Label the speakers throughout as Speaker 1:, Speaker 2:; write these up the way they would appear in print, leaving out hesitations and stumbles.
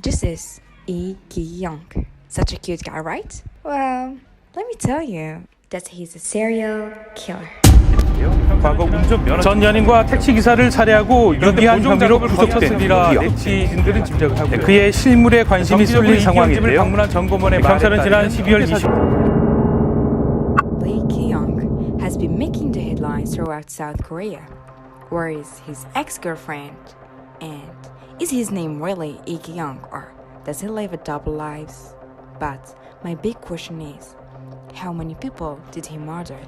Speaker 1: This is Lee Ki-young. Such a cute guy, right? Well, let me tell you that he's a serial killer.
Speaker 2: 과거 운전면허 전 연인과 택시 기사를 살해하고 유기한 혐의로 구속됐으리라 네티즌들은 짐작을 하고 그의 실물에 관심이 쏠린 상황인데요. 방문한 정보원의 경찰은 지난 12월 20일
Speaker 1: Lee Ki-young has been making the headlines throughout South Korea. Where is his ex-girlfriend? And is his name really Lee Ki-young, or does he live a double lives? But my big question is, how many people did he murder?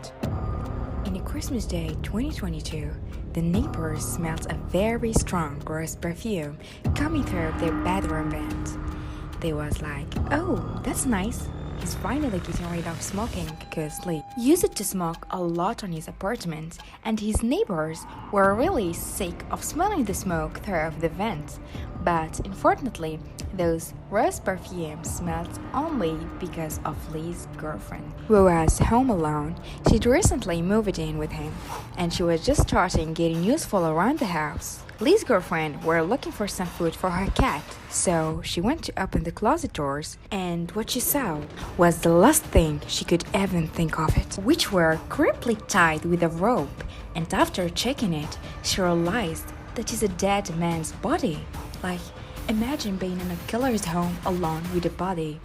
Speaker 1: In a Christmas Day 2022, the neighbors smelled a very strong gross perfume coming through their bedroom vent. They was like, oh, that's nice. He's finally getting rid of smoking because Lee used to smoke a lot on his apartment, and his neighbors were really sick of smelling the smoke through the vent. But unfortunately, those rose perfumes smelled only because of Lee's girlfriend, who was home alone. She'd recently moved in with him, and she was just starting getting useful around the house. Lee's girlfriend were looking for some food for her cat, so she went to open the closet doors, and what she saw was the last thing she could even think of it, which were creepily tied with a rope, and after checking it, she realized that it's a dead man's body. Like, imagine being in a killer's home alone with a body.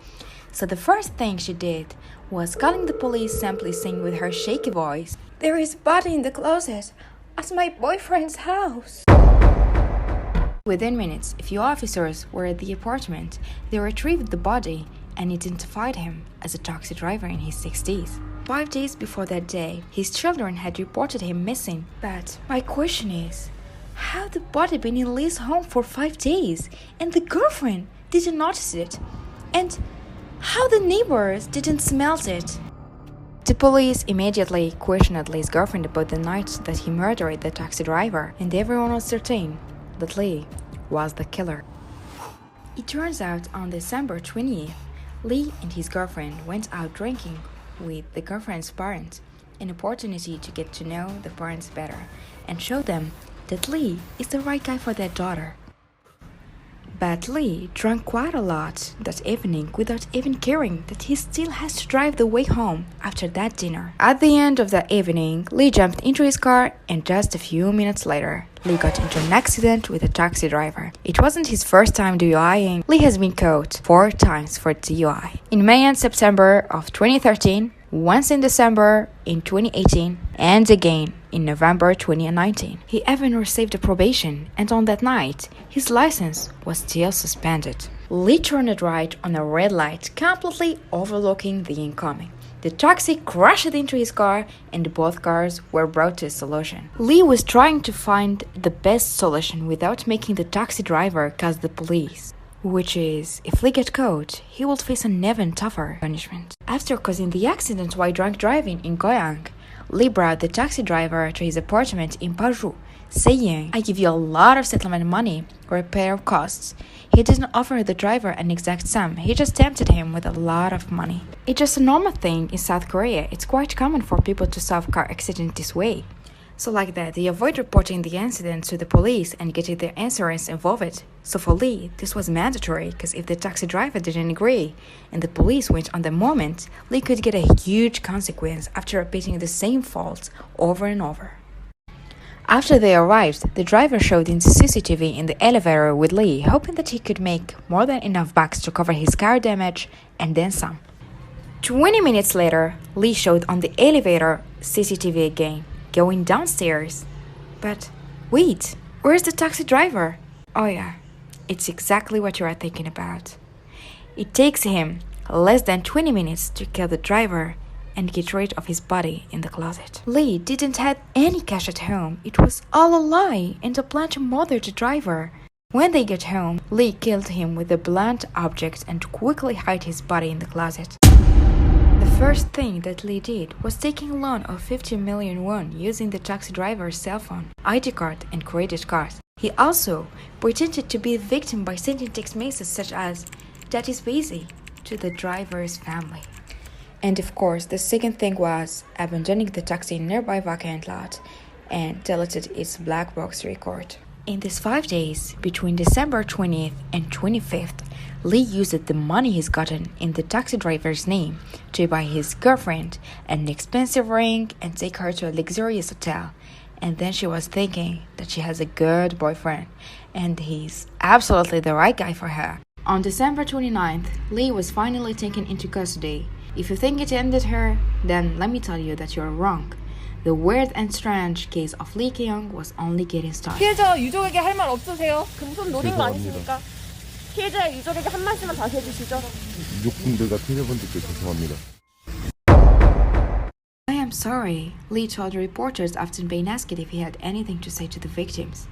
Speaker 1: So the first thing she did was calling the police, simply saying with her shaky voice, "There is a body in the closet at my boyfriend's house." Within minutes, a few officers were at the apartment. They retrieved the body and identified him as a taxi driver in his 60s. 5 days before that day, his children had reported him missing. But my question is, how the body been in Lee's home for 5 days and the girlfriend didn't notice it? And how the neighbors didn't smell it? The police immediately questioned Lee's girlfriend about the night that he murdered the taxi driver, and everyone was certain that Lee was the killer. It turns out on December 20th, Lee and his girlfriend went out drinking with the girlfriend's parents, an opportunity to get to know the parents better and show them that Lee is the right guy for their daughter. But Lee drank quite a lot that evening without even caring that he still has to drive the way home after that dinner. At the end of the evening, Lee jumped into his car, and just a few minutes later, Lee got into an accident with a taxi driver. It wasn't his first time DUIing. Lee has been caught 4 times for DUI. In May and September of 2013, once in December in 2018, and again in November 2019. He even received a probation, and on that night, his license was still suspended. Lee turned right on a red light, completely overlooking the incoming. The taxi crashed into his car, and both cars were brought to a solution. Lee was trying to find the best solution without making the taxi driver call the police. Which is, if Lee gets caught, he will face an even tougher punishment. After causing the accident while drunk driving in Goyang, Lee brought the taxi driver to his apartment in Paju, saying, "I give you a lot of settlement money, repair costs." He didn't offer the driver an exact sum, he just tempted him with a lot of money. It's just a normal thing in South Korea. It's quite common for people to solve car accidents this way. So like that, they avoid reporting the incident to the police and getting their insurance involved. So for Lee, this was mandatory because if the taxi driver didn't agree and the police went on the moment, Lee could get a huge consequence after repeating the same fault over and over. After they arrived, the driver showed in the CCTV in the elevator with Lee, hoping that he could make more than enough bucks to cover his car damage and then some. 20 minutes later, Lee showed on the elevator CCTV again, going downstairs. But wait, where's the taxi driver? Oh yeah, it's exactly what you are thinking about. It takes him less than 20 minutes to kill the driver and get rid of his body in the closet. Lee didn't have any cash at home. It was all a lie and a plan to murder the driver. When they get home, Lee killed him with a blunt object and quickly hid his body in the closet. The first thing that Lee did was taking a loan of 50 million won using the taxi driver's cell phone, ID card, and credit card. He also pretended to be a victim by sending text messages such as "That is busy" to the driver's family. And of course, the second thing was abandoning the taxi in a nearby vacant lot and deleted its black box record. In these 5 days, between December 20th and 25th, Lee used the money he's gotten in the taxi driver's name to buy his girlfriend an expensive ring and take her to a luxurious hotel. And then she was thinking that she has a good boyfriend and he's absolutely the right guy for her. On December 29th, Lee was finally taken into custody. If you think it ended her, then let me tell you that you're wrong. The weird and strange case of Lee Ki-young was only getting started.
Speaker 3: 피해자 유족에게 할 말 없으세요? 금손 노린 거 아니십니까? 피해자 유족에게 한 말씀만 다시 해주시죠.
Speaker 4: 유족분들과 피해자분들께 죄송합니다.
Speaker 1: I am sorry, Lee told reporters after being asked if he had anything to say to the victims.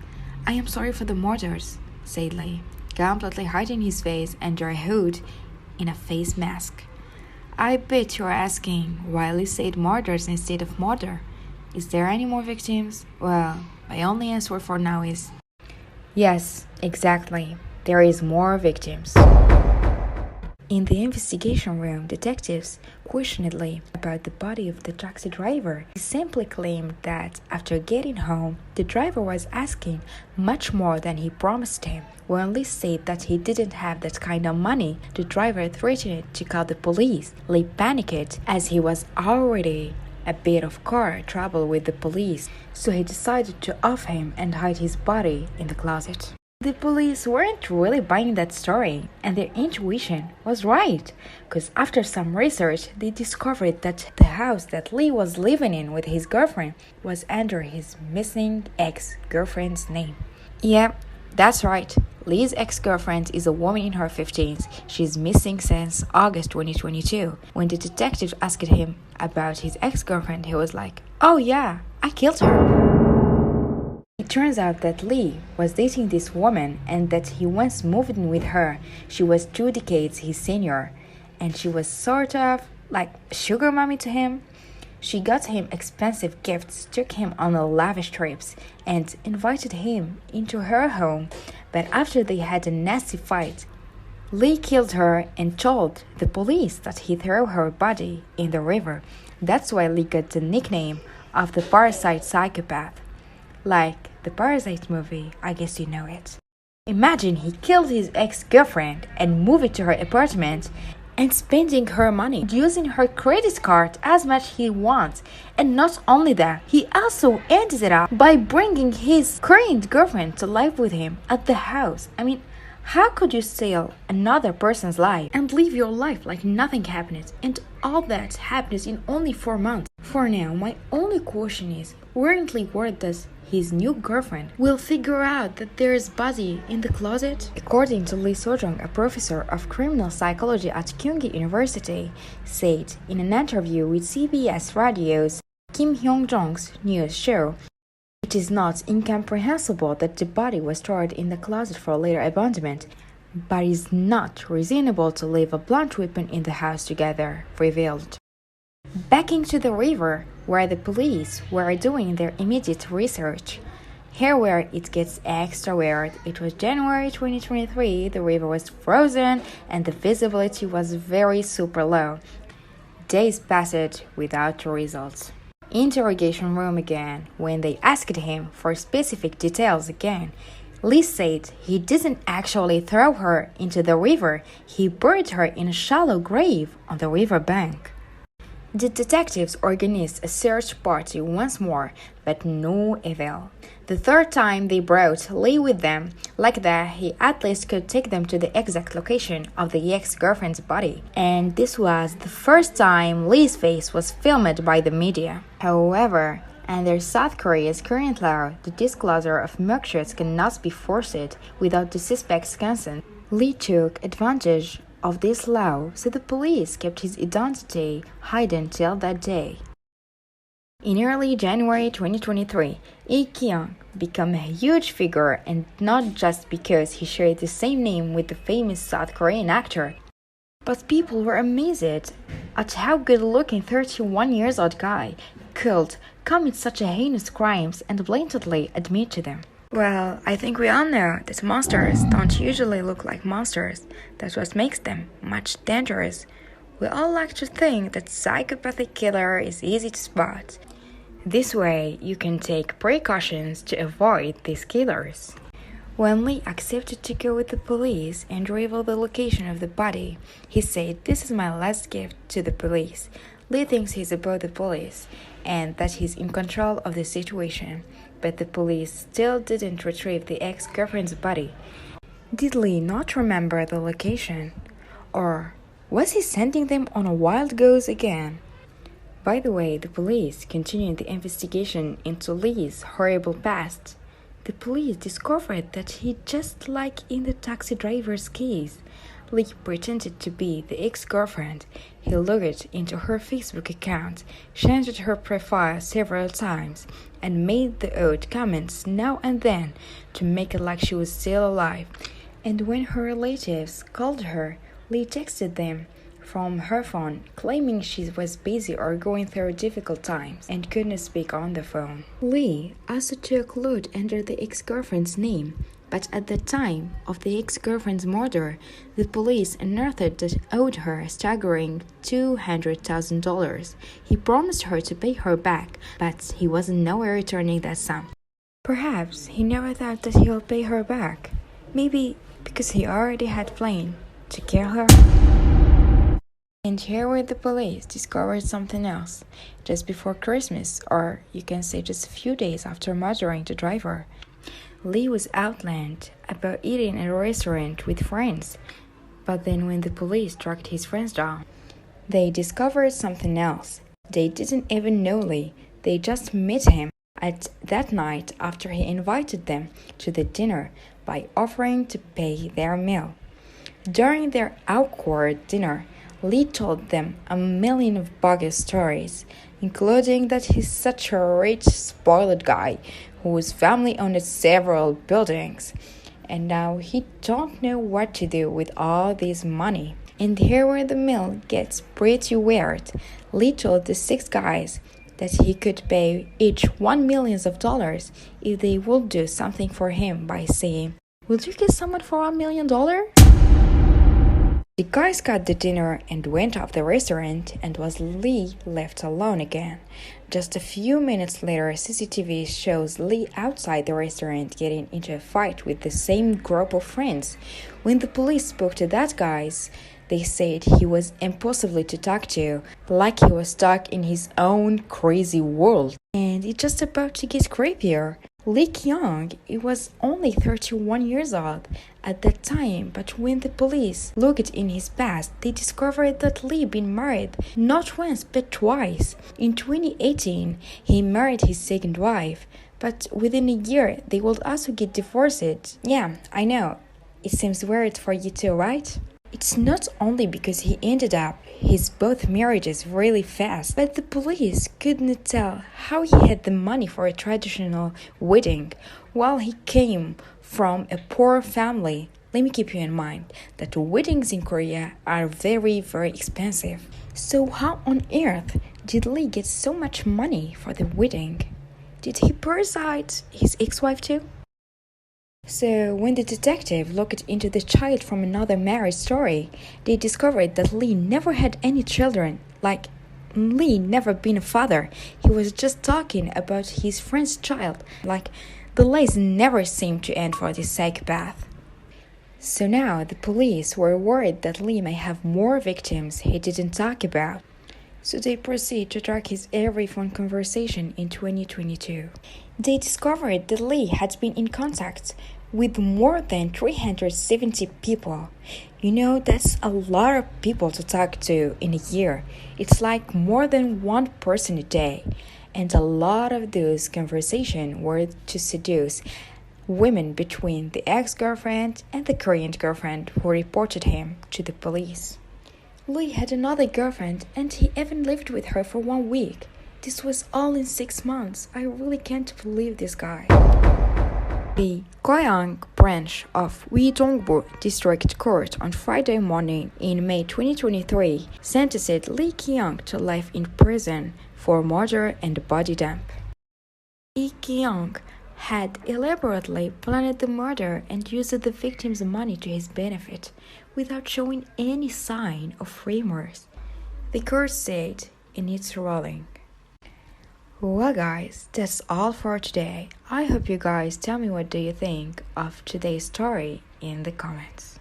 Speaker 1: I am sorry for the murders, said Lee, completely hiding his face under a hood in a face mask. I bet you are asking why Lee said murders instead of murder. Is there any more victims? Well, my only answer for now is yes, exactly. There is more victims. In the investigation room, detectives questioned Lee about the body of the taxi driver. He simply claimed that after getting home, the driver was asking much more than he promised him. When Lee said that he didn't have that kind of money, the driver threatened to call the police. Lee panicked as he was already a bit of car trouble with the police, so he decided to off him and hide his body in the closet. The police weren't really buying that story, and their intuition was right, because after some research, they discovered that the house that Lee was living in with his girlfriend was under his missing ex-girlfriend's name. Yeah, that's right. Lee's ex-girlfriend is a woman in her 50s. She's missing since August 2022. When the detective asked him about his ex-girlfriend, he was like, "Oh yeah, I killed her." It turns out that Lee was dating this woman and that he once moved in with her. She was 2 decades his senior, and she was sort of like a sugar mommy to him. She got him expensive gifts, took him on lavish trips, and invited him into her home. But after they had a nasty fight, Lee killed her and told the police that he threw her body in the river. That's why Lee got the nickname of the PARASITE psychopath. Like the Parasite movie, I guess you know it. Imagine he killed his ex-girlfriend and moved to her apartment and spending her money, using her credit card as much he wants. And not only that, he also ended it up by bringing his current girlfriend to live with him at the house. I mean, how could you steal another person's life and live your life like nothing happened? And all that happened in only 4 months. For now, my only question is, weren't Lee worried that his new girlfriend will figure out that there is body in the closet? According to Lee Sojong, a professor of criminal psychology at Kyunghee University, said in an interview with CBS Radio's Kim Hyung-jong's news show, it is not incomprehensible that the body was stored in the closet for later abandonment, but it is not reasonable to leave a blunt weapon in the house together, revealed. Backing to the river, where the police were doing their immediate research. Here where it gets extra weird. It was January 2023, the river was frozen and the visibility was very super low. Days passed without results. Interrogation room again. When they asked him for specific details again, Lee said he didn't actually throw her into the river, he buried her in a shallow grave on the river bank. The detectives organized a search party once more, but no avail. The 3rd time they brought Lee with them, like that he at least could take them to the exact location of the ex-girlfriend's body. And this was the first time Lee's face was filmed by the media. However, under South Korea's current law, the disclosure of mugshots cannot be forced without the suspect's consent. Lee took advantage of this law, so the police kept his identity hidden till that day. In early January 2023, Lee Ki-young became a huge figure, and not just because he shared the same name with the famous South Korean actor, but people were amazed at how good-looking 31-year-old guy could commit such heinous crimes and blatantly admit to them. Well, I think we all know that monsters don't usually look like monsters. That's what makes them much dangerous. We all like to think that psychopathic killer is easy to spot. This way, you can take precautions to avoid these killers. When Lee accepted to go with the police and reveal the location of the body, he said, "This is my last gift to the police." Lee thinks he's above the police and that he's in control of the situation, but the police still didn't retrieve the ex-girlfriend's body. Did Lee not remember the location? Or was he sending them on a wild goose again? By the way, the police continued the investigation into Lee's horrible past. The police discovered that he, just like in the taxi driver's case, Lee pretended to be the ex-girlfriend. He logged into her Facebook account, changed her profile several times, and made the odd comments now and then to make it like she was still alive. And when her relatives called her, Lee texted them from her phone, claiming she was busy or going through difficult times and couldn't speak on the phone. Lee also took loot under the ex-girlfriend's name, but at the time of the ex-girlfriend's murder, the police unearthed that owed her a staggering $200,000. He promised her to pay her back, but he wasn't nowhere returning that sum. Perhaps he never thought that he'll pay her back. Maybe because he already had planned to kill her. And here where the police discovered something else. Just before Christmas, or you can say just a few days after murdering the driver, Lee was outlined about eating at a restaurant with friends. But then when the police tracked his friends down, they discovered something else. They didn't even know Lee. They just met him at that night after he invited them to the dinner by offering to pay their meal. During their awkward dinner, Lee told them a million of bogus stories, including that he's such a rich, spoiled guy whose family owned several buildings, and now he don't know what to do with all this money. And here where the meal gets pretty weird. Lee told the 6 guys that he could pay each $1 million if they would do something for him by saying, "Would you kiss someone for $1 million?" The guys got the dinner and went off the restaurant, and was Lee left alone again. Just a few minutes later, CCTV shows Lee outside the restaurant getting into a fight with the same group of friends. When the police spoke to that guys, they said he was impossible to talk to, like he was stuck in his own crazy world. And it's just about to get creepier. Lee Kyung was only 31 years old at that time, but when the police looked in his past, they discovered that Lee been married not once but twice. In 2018, he married his second wife, but within a year they would also get divorced. Yeah, I know, it seems weird for you too, right? It's not only because he ended up his both marriages really fast, but the police couldn't tell how he had the money for a traditional wedding while he came from a poor family. Let me keep you in mind that weddings in Korea are very, very expensive. So how on earth did Lee get so much money for the wedding? Did he parasite his ex-wife too? So, when the detective looked into the child from another marriage story, they discovered that Lee never had any children. Like, Lee never been a father. He was just talking about his friend's child. Like, the lies never seemed to end for this psychopath. So now, the police were worried that Lee may have more victims he didn't talk about. So they proceed to track his every phone conversation in 2022. They discovered that Lee had been in contact with more than 370 people. You know, that's a lot of people to talk to in a year. It's like more than one person a day. And a lot of those conversations were to seduce women between the ex-girlfriend and the current girlfriend who reported him to the police. Lee had another girlfriend, and he even lived with her for 1 week. This was all in 6 months. I really can't believe this guy. The Goyang branch of Uidongbu District Court on Friday morning in May 2023 sentenced Lee Kyung to life in prison for murder and body dump. Lee Kyung had elaborately planned the murder and used the victim's money to his benefit without showing any sign of remorse, the court said in its ruling. Well guys, that's all for today. I hope you guys tell me what do you think of today's story in the comments.